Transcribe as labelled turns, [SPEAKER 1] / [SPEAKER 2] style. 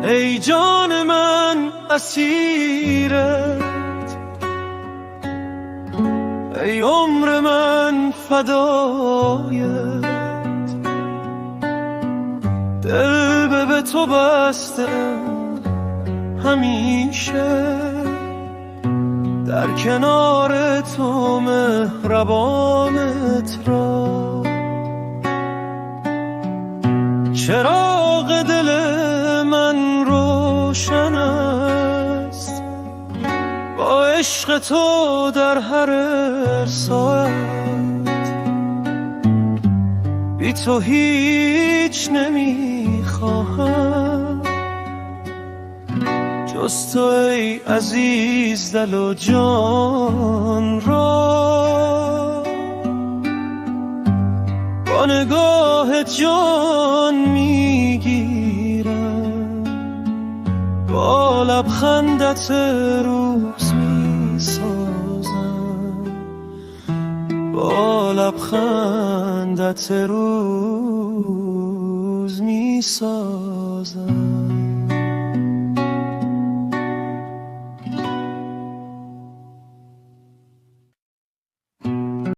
[SPEAKER 1] ای جان من اسیرت، ای عمر من فدایت، دل به تو بستم همیشه، در کنار تو مهربانت را. چراغ دل من روشن است با عشق تو در هر ساعت، بی تو هیچ نمیخواهم جز تو ای عزیز دل و جان را. با نگاه جان میگیرم، با لبخندت روز میسازم، با لبخندت روز میسازم.